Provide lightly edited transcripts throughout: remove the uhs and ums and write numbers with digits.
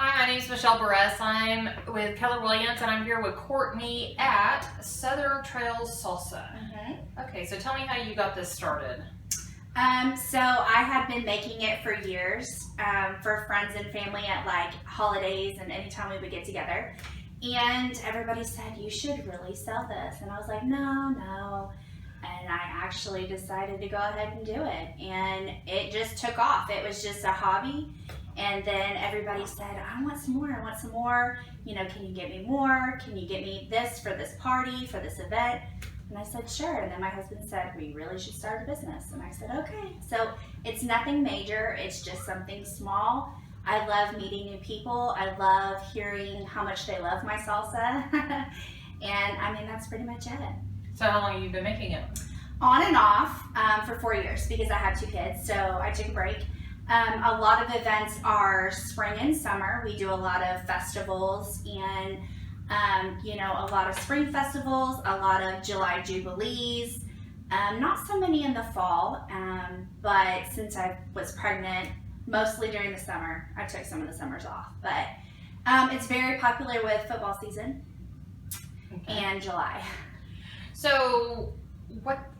Hi, my name is Michelle Barres. I'm with Keller Williams, and I'm here with Courtney at Southern Trails Salsa. Okay, so tell me how you got this started. So I had been making it for years for friends and family at like holidays and anytime we would get together. And everybody said, you should really sell this. And I was like, no. And I actually decided to go ahead and do it. And it just took off. It was just a hobby. And then everybody said, I want some more. You know, can you get me more? Can you get me this for this party, for this event? And I said, sure. And then my husband said, we really should start a business. And I said, okay. So it's nothing major. It's just something small. I love meeting new people. I love hearing how much they love my salsa. And I mean, that's pretty much it. So how long have you been making it? On and off for 4 years because I have 2 kids. So I took a break. A lot of events are spring and summer. We do a lot of festivals and, a lot of spring festivals, a lot of July Jubilees. Not so many in the fall, but since I was pregnant, mostly during the summer, I took some of the summers off. But it's very popular with football season and July. So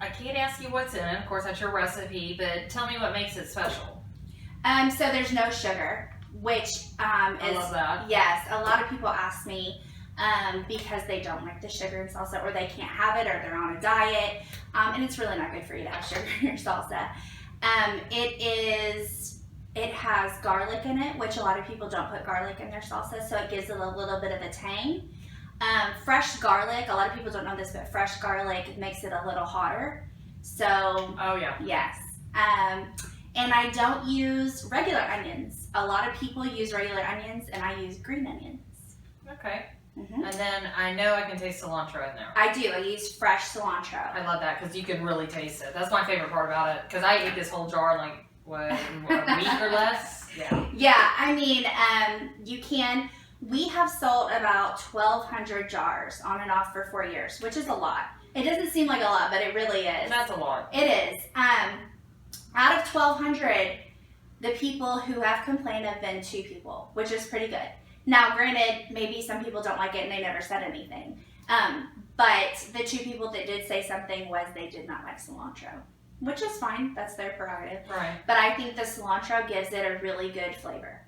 I can't ask you what's in it. Of course, that's your recipe, but tell me what makes it special. So there's no sugar, which I love that. Yes, a lot of people ask me because they don't like the sugar in salsa, or they can't have it, or they're on a diet, and it's really not good for you to have sugar in your salsa. It has garlic in it, which a lot of people don't put garlic in their salsa, so it gives it a little bit of a tang. Fresh garlic, a lot of people don't know this, but fresh garlic makes it a little hotter. So, oh yeah, yes. And I don't use regular onions. A lot of people use regular onions, and I use green onions. Okay. And then I know I can taste cilantro in there. I do. I use fresh cilantro. I love that because you can really taste it. That's my favorite part about it because I ate this whole jar in like, what, a week or less? Yeah. Yeah, I mean, you can. We have sold about 1,200 jars on and off for 4 years, which is a lot. It doesn't seem like a lot, but it really is. That's a lot. It is. Out of 1,200, the people who have complained have been 2 people, which is pretty good. Now, granted, maybe some people don't like it and they never said anything. But the 2 people that did say something was they did not like cilantro, which is fine. That's their prerogative. Right. But I think the cilantro gives it a really good flavor.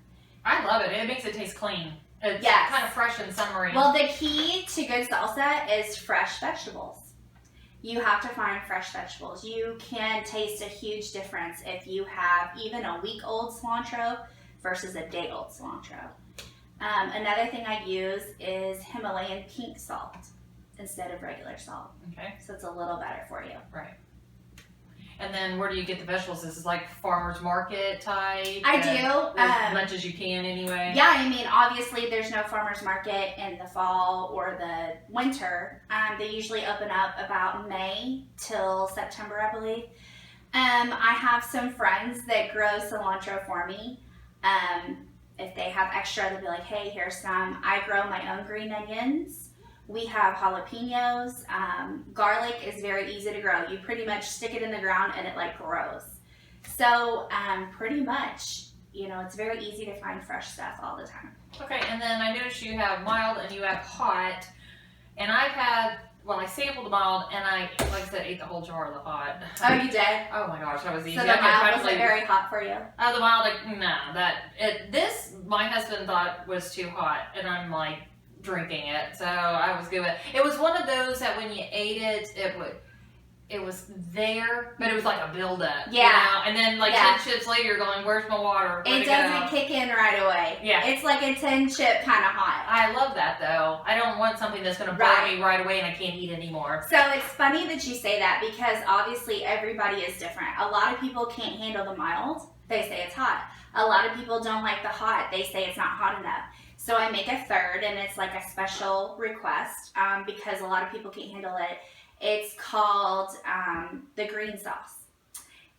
I love it. It makes it taste clean. It's kind of fresh and summery. Well, the key to good salsa is fresh vegetables. You have to find fresh vegetables. You can taste a huge difference if you have even a week-old cilantro versus a day-old cilantro. Another thing I use is Himalayan pink salt instead of regular salt. Okay. So it's a little better for you. Right. And then where do you get the vegetables? This is like farmer's market type? I do. As much as you can anyway? Yeah, I mean, obviously there's no farmer's market in the fall or the winter. They usually open up about May till September, I believe. I have some friends that grow cilantro for me. If they have extra, they'll be like, hey, here's some. I grow my own green onions. We have jalapenos. Garlic is very easy to grow. You pretty much stick it in the ground and it like grows. So pretty much, it's very easy to find fresh stuff all the time. Okay, and then I noticed you have mild and you have hot. And I sampled the mild and I, like I said, ate the whole jar of the hot. Oh, you did? Oh my gosh, that was easy. So the mild wasn't very hot for you? Oh, the mild, this my husband thought was too hot, and I'm like drinking it, so I was good with it. It was one of those that when you ate it, it was there, but it was like a buildup. Yeah. And then 10 chips later, you're going, where's my water? It doesn't kick in right away. Yeah. It's like a 10 chip kind of hot. I love that though. I don't want something that's going to burn me right away and I can't eat anymore. So it's funny that you say that because obviously everybody is different. A lot of people can't handle the mild. They say it's hot. A lot of people don't like the hot. They say it's not hot enough. So I make a third, and it's like a special request because a lot of people can't handle it. It's called the green sauce.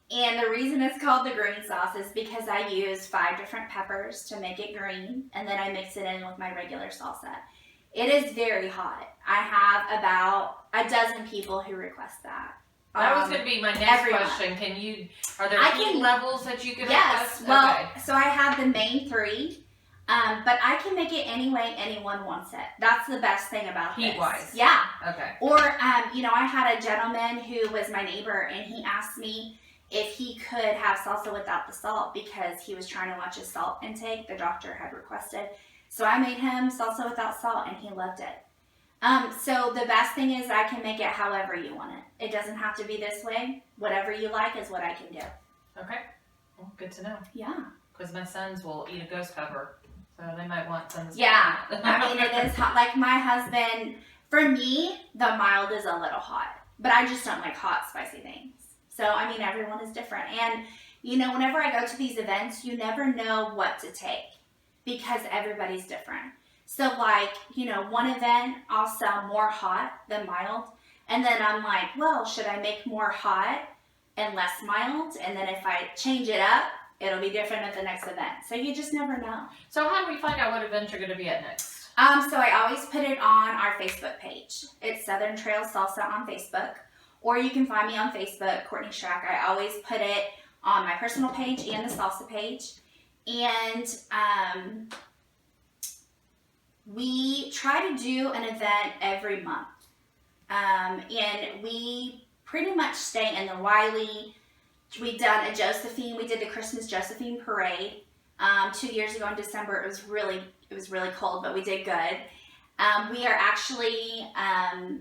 And the reason it's called the green sauce is because I use 5 different peppers to make it green, and then I mix it in with my regular salsa. It is very hot. I have about a dozen people who request that. That was going to be my next question. Are there heat levels that you can request? Yes. Well, so I have the main 3. But I can make it any way anyone wants it. That's the best thing about this. Heat-wise. Yeah. Okay. Or, I had a gentleman who was my neighbor, and he asked me if he could have salsa without the salt because he was trying to watch his salt intake. The doctor had requested. So I made him salsa without salt, and he loved it. So the best thing is I can make it however you want it. It doesn't have to be this way. Whatever you like is what I can do. Okay. Well, good to know. Yeah. Because my sons will eat a ghost pepper. So they might want some. Yeah. I mean, it is hot. Like my husband, for me, the mild is a little hot. But I just don't like hot, spicy things. So, I mean, everyone is different. And, whenever I go to these events, you never know what to take because everybody's different. So, one event, I'll sell more hot than mild. And then I'm like, well, should I make more hot and less mild? And then if I change it up, it'll be different at the next event. So you just never know. So how do we find out what event you're going to be at next? So I always put it on our Facebook page. It's Southern Trail Salsa on Facebook. Or you can find me on Facebook, Courtney Schreck. I always put it on my personal page and the salsa page. And we try to do an event every month. And we pretty much stay in the Wiley. We've done a Josephine. We did the Christmas Josephine parade 2 years ago in December. It was really cold, but we did good. We are actually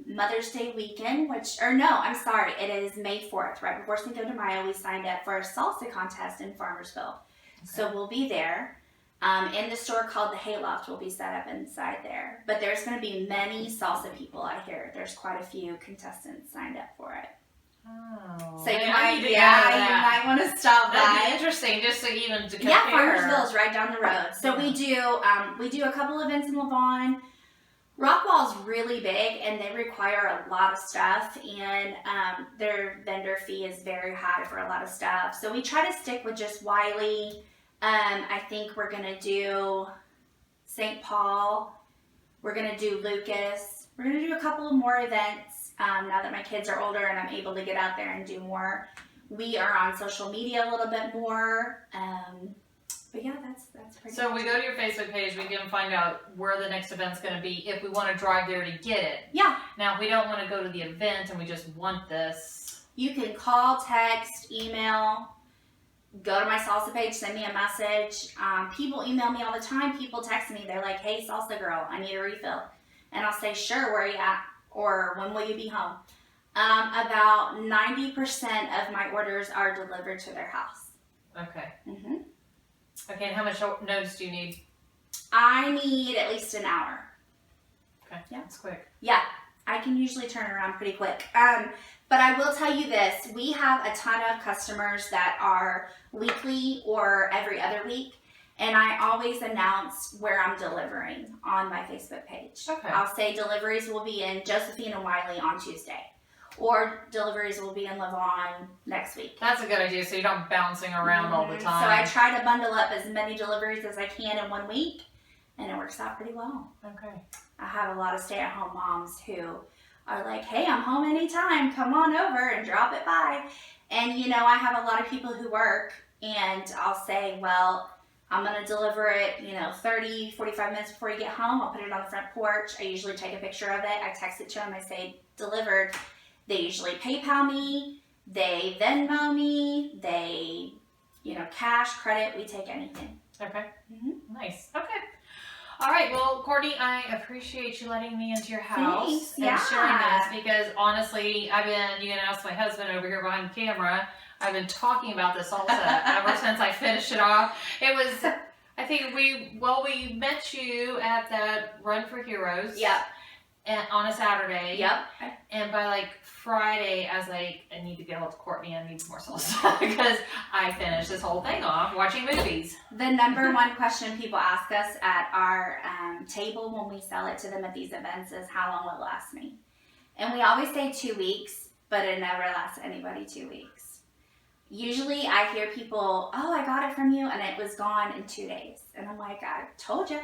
Mother's Day weekend, it is May 4th, right before Cinco de Mayo. We signed up for a salsa contest in Farmersville. Okay. So we'll be there. In the store called the Hayloft, we'll be set up inside there. But there's going to be many salsa people out here. There's quite a few contestants signed up for it. Oh, so you might want to stop by. That'd be interesting, just to even to compare. Yeah, Farmersville is right down the road. So we do a couple events in Lavon. Rockwall's really big, and they require a lot of stuff, and their vendor fee is very high for a lot of stuff. So we try to stick with just Wiley. I think we're gonna do St. Paul. We're gonna do Lucas. We're gonna do a couple of more events. Now that my kids are older and I'm able to get out there and do more. We are on social media a little bit more. But yeah, that's pretty So much we go to your Facebook page, we can find out where the next event's going to be if we want to drive there to get it. Yeah. Now, if we don't want to go to the event and we just want this. You can call, text, email, go to my salsa page, send me a message. People email me all the time. People text me. They're like, hey, salsa girl, I need a refill. And I'll say, sure, where are you at? Or when will you be home? About 90% of my orders are delivered to their house. Okay. Mm-hmm. Okay, and how much notice do you need? I need at least an hour. Okay, yeah, that's quick. Yeah, I can usually turn around pretty quick. But I will tell you this, we have a ton of customers that are weekly or every other week, and I always announce where I'm delivering on my Facebook page. Okay. I'll say deliveries will be in Josephine and Wiley on Tuesday, or deliveries will be in Lavon next week. That's a good idea, so you're not bouncing around all the time. So I try to bundle up as many deliveries as I can in 1 week, and it works out pretty well. Okay. I have a lot of stay-at-home moms who are like, hey, I'm home anytime. Come on over and drop it by. And, I have a lot of people who work, and I'll say, well, I'm going to deliver it, 30, 45 minutes before you get home. I'll put it on the front porch. I usually take a picture of it. I text it to them. I say, delivered. They usually PayPal me. They Venmo me. They, cash, credit. We take anything. Okay. Mm-hmm. Nice. Okay. All right. Well, Courtney, I appreciate you letting me into your house and sharing this because honestly, you can ask my husband over here behind the camera. I've been talking about this salsa ever since I finished it off. It was, I think we met you at that Run for Heroes. Yep. And on a Saturday. Yep. And by Friday, I was like, I need to get hold of Courtney. I need more salsa because I finished this whole thing off watching movies. The number one question people ask us at our table when we sell it to them at these events is how long will it last me? And we always say 2 weeks, but it never lasts anybody 2 weeks. Usually I hear people, oh, I got it from you, and it was gone in 2 days. And I'm like, I told you.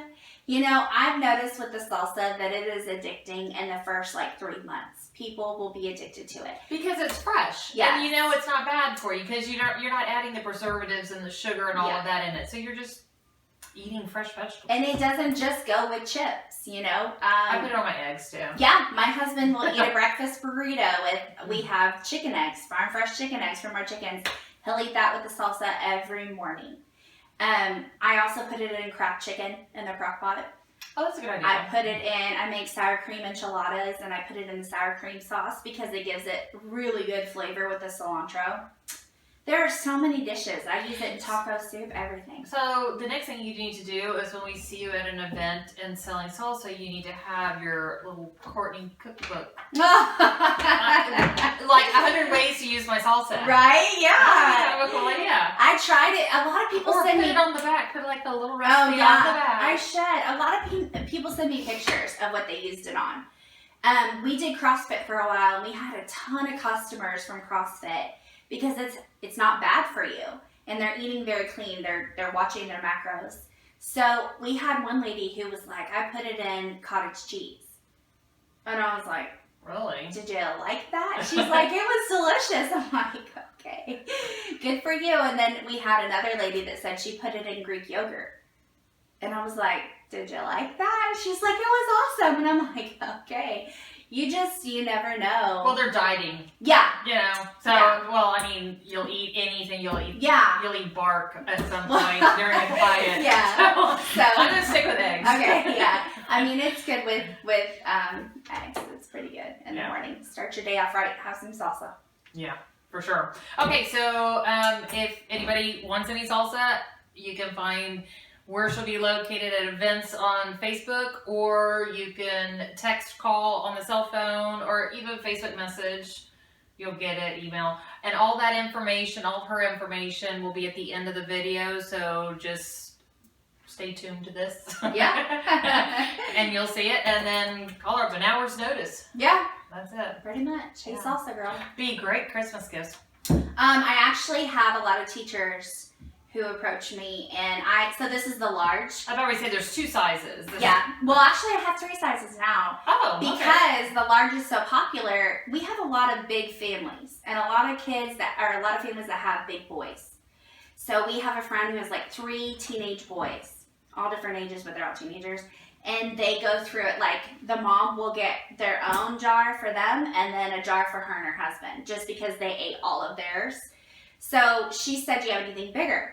I've noticed with the salsa that it is addicting in the first 3 months. People will be addicted to it. Because it's fresh. Yeah. And it's not bad for you because you're not adding the preservatives and the sugar and all of that in it. So you're eating fresh vegetables. And it doesn't just go with chips, you know. I put it on my eggs too. Yeah, my husband will eat a breakfast burrito with, we have chicken eggs, farm fresh chicken eggs from our chickens. He'll eat that with the salsa every morning. I also put it in cracked chicken in the crock pot. Oh, that's a good idea. I put it in, I make sour cream enchiladas, and I put it in the sour cream sauce because it gives it really good flavor with the cilantro. There are so many dishes. I use it in taco soup, everything. So the next thing you need to do is when we see you at an event and selling salsa, you need to have your little Courtney cookbook. Like 100 ways to use my salsa. Right? Yeah. Cool idea. I tried it. A lot of people Or send put me. it on the back. Put like a little recipe Oh on the yeah, back. I should. A lot of people send me pictures of what they used it on. We did CrossFit for a while, and we had a ton of customers from CrossFit because it's not bad for you, and they're eating very clean. They're watching their macros. So we had one lady who was like, I put it in cottage cheese, and I was like, really? did you like that? She's like, it was delicious. I'm like, okay, good for you. And then we had another lady that said she put it in Greek yogurt. And I was like, did you like that? She's like, it was awesome. And I'm like, okay. You never know. Well, they're dieting. Yeah. You know, so, Yeah. well, I mean, you'll eat anything. You'll eat bark at some point during a diet. Yeah. So I'm going to stick with eggs. Okay, yeah. I mean, it's good with eggs. It's pretty good in the morning. Start your day off right. Have some salsa. Yeah, for sure. Okay, so if anybody wants any salsa, you can find where she'll be located at events on Facebook, or you can text, call on the cell phone, or even Facebook message. You'll get it, email. And all that information, all of her information will be at the end of the video, so just stay tuned to this. Yeah. And you'll see it, and then call her up an hour's notice. Yeah. That's it. Pretty much. Hey, salsa girl. Be great Christmas gifts. I actually have a lot of teachers who approach me, and so this is the large. I've always said there's 2 sizes. Yeah. Well, actually, I have 3 sizes now. Oh, because the large is so popular. We have a lot of big families, and a lot of families that have big boys. So we have a friend who has like 3 teenage boys, all different ages, but they're all teenagers. And they go through it like the mom will get their own jar for them and then a jar for her and her husband, just because they ate all of theirs. So she said, do you have anything bigger?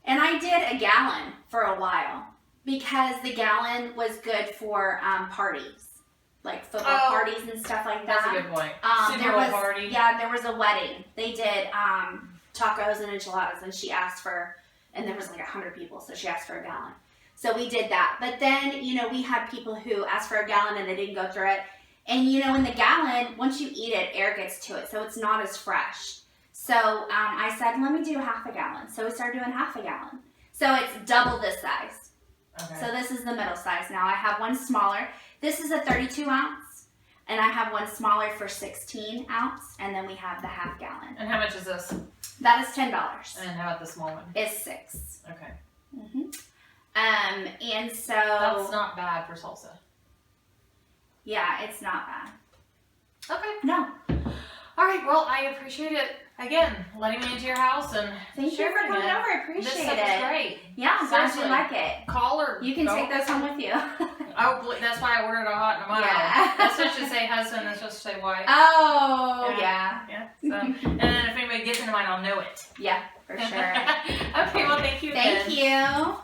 And I did a gallon for a while because the gallon was good for parties, like football parties and stuff like that. That's a good point. There was party. Yeah, there was a wedding. They did tacos and enchiladas, and she asked for, and there was like 100 people, so she asked for a gallon. So we did that. But then, we had people who asked for a gallon and they didn't go through it. And, in the gallon, once you eat it, air gets to it, so it's not as fresh. So I said, let me do half a gallon. So we started doing half a gallon. So it's double this size. Okay. So this is the middle size now. I have one smaller. This is a 32 ounce. And I have one smaller for 16 ounce. And then we have the half gallon. And how much is this? That is $10. And how about the small one? It's $6. Okay. Mm-hmm. And so that's not bad for salsa. Yeah, it's not bad. Okay. No. All right. Well, I appreciate it again, letting me into your house and thank you for coming over. I appreciate this stuff it. is great. Yeah, I'm glad you like it. Call her. You can take those home with you. Oh, that's why I ordered a hot and a mild. Yeah. That's supposed to say husband. That's supposed to say wife. Oh, yeah. Yeah. So, and then if anybody gets into mine, I'll know it. Yeah, for sure. Okay. Well, thank you. Thank you.